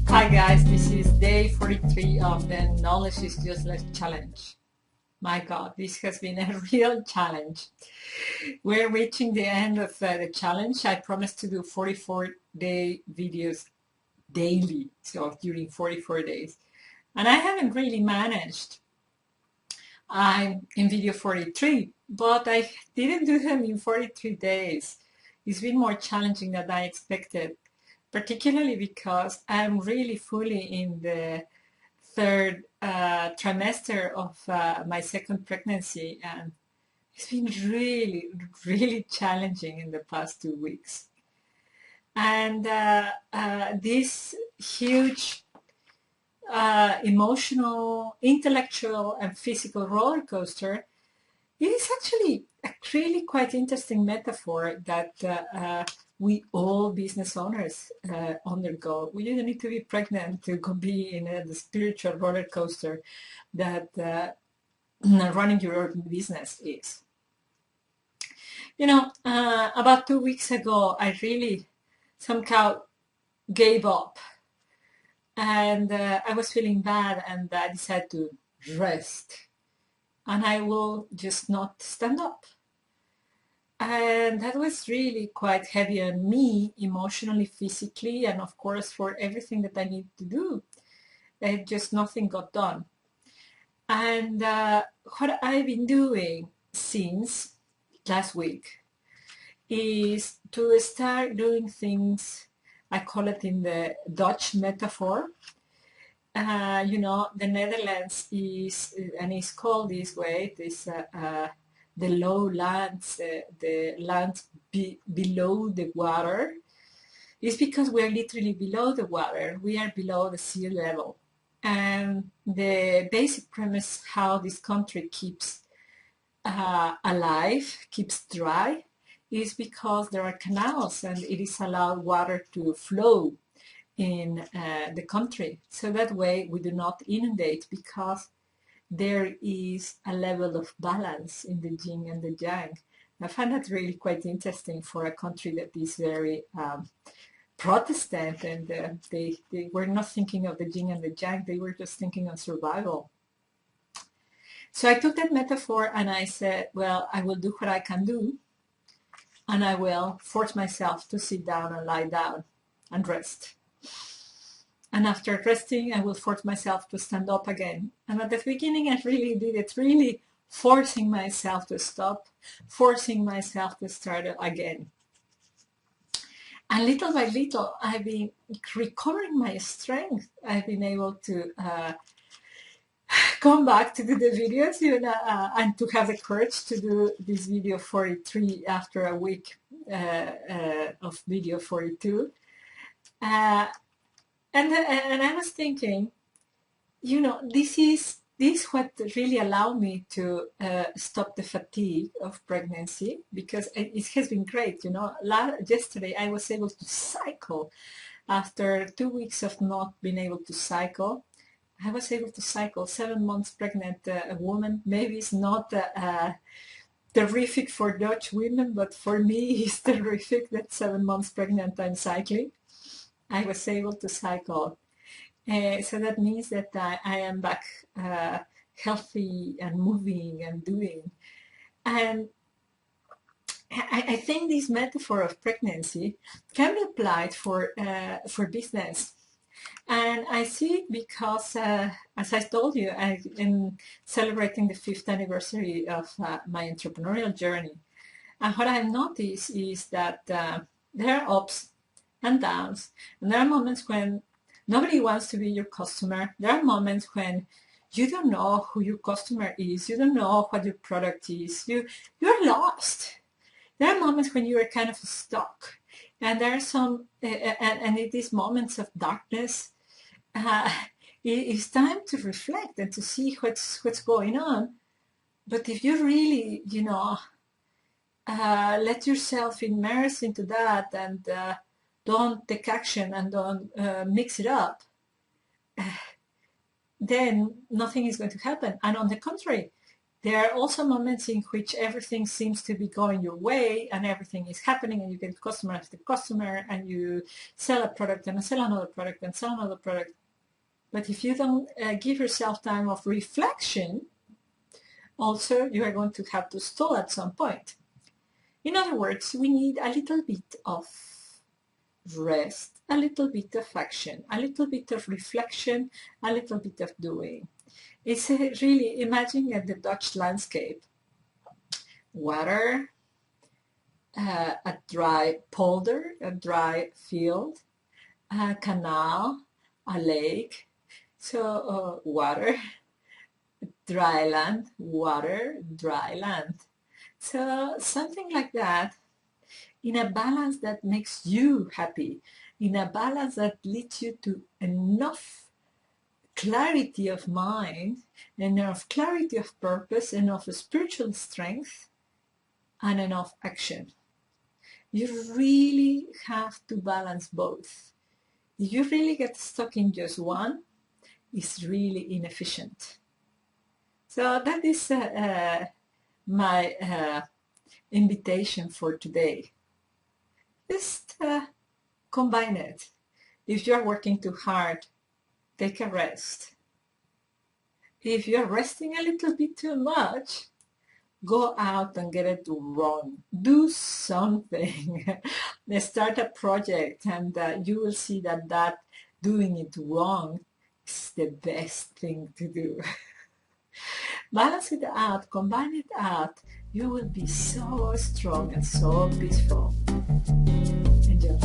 Hi guys, this is day 43 of the Knowledge is Useless challenge. My God, this has been a real challenge. We're reaching the end of the challenge. I promised to do 44-day videos daily, so during 44 days. And I haven't really managed. I'm in video 43, but I didn't do them in 43 days. It's been more challenging than I expected, particularly because I'm really fully in the third trimester of my second pregnancy, and it's been really, really challenging in the past 2 weeks. And this huge emotional, intellectual, and physical roller coaster, it is actually a really quite interesting metaphor that we all business owners undergo. We don't need to be pregnant to be in the spiritual roller coaster that running your own business is. You know, about 2 weeks ago, I really somehow gave up, and I was feeling bad, and I decided to rest, and I will just not stand up. And that was really quite heavy on me, emotionally, physically, and of course for everything that I need to do. Just nothing got done. And what I've been doing since last week is to start doing things, I call it in the Dutch metaphor. You know, the Netherlands is, and it's called this way, this the lowlands, the lands below the water, is because we are literally below the water. We are below the sea level. And the basic premise how this country keeps alive, keeps dry, is because there are canals and it is allowed water to flow in the country. So that way we do not inundate, because there is a level of balance in the yin and the yang. I find that really quite interesting for a country that is very Protestant, and they were not thinking of the yin and the yang, they were just thinking of survival. So I took that metaphor and I said, well, I will do what I can do, and I will force myself to sit down and lie down and rest. And after resting, I will force myself to stand up again. And at the beginning, I really did it, really forcing myself to stop, forcing myself to start again. And little by little, I've been recovering my strength. I've been able to come back to do the videos, and to have the courage to do this video 43 after a week of video 42. And I was thinking, you know, this what really allowed me to stop the fatigue of pregnancy, because it has been great. You know, yesterday I was able to cycle after 2 weeks of not being able to cycle. I was able to cycle. 7 months pregnant woman. Maybe it's not terrific for Dutch women, but for me it's terrific that 7 months pregnant I'm cycling. I was able to cycle. So that means that I am back healthy and moving and doing. And I think this metaphor of pregnancy can be applied for business. And I see it because, as I told you, I am celebrating the 5th anniversary of my entrepreneurial journey. And what I've noticed is that there are ups and downs, and there are moments when nobody wants to be your customer. There are moments when you don't know who your customer is, you don't know what your product is, you're lost. There are moments when you are kind of stuck, and there are some and in these moments of darkness, it's time to reflect and to see what's going on. But if you really, let yourself immerse into that, and don't take action and don't mix it up, then nothing is going to happen. And on the contrary, There are also moments in which everything seems to be going your way and everything is happening and you get customer after customer and you sell a product and sell another product and sell another product. But if you don't give yourself time of reflection, also you are going to have to stall at some point. In other words, we need a little bit of rest, a little bit of action, a little bit of reflection, a little bit of doing. It's really imagining the Dutch landscape. Water, a dry polder, a dry field, a canal, a lake. So water, dry land, water, dry land. So something like that, in a balance that makes you happy, in a balance that leads you to enough clarity of mind, enough clarity of purpose, enough spiritual strength, and enough action. You really have to balance both. If you really get stuck in just one, it's really inefficient. So that is my invitation for today. Just combine it. If you're working too hard, take a rest. If you're resting a little bit too much, go out and get it wrong. Do something. Start a project and you will see that doing it wrong is the best thing to do. Balance it out, combine it out. You will be so strong and so peaceful. Enjoy.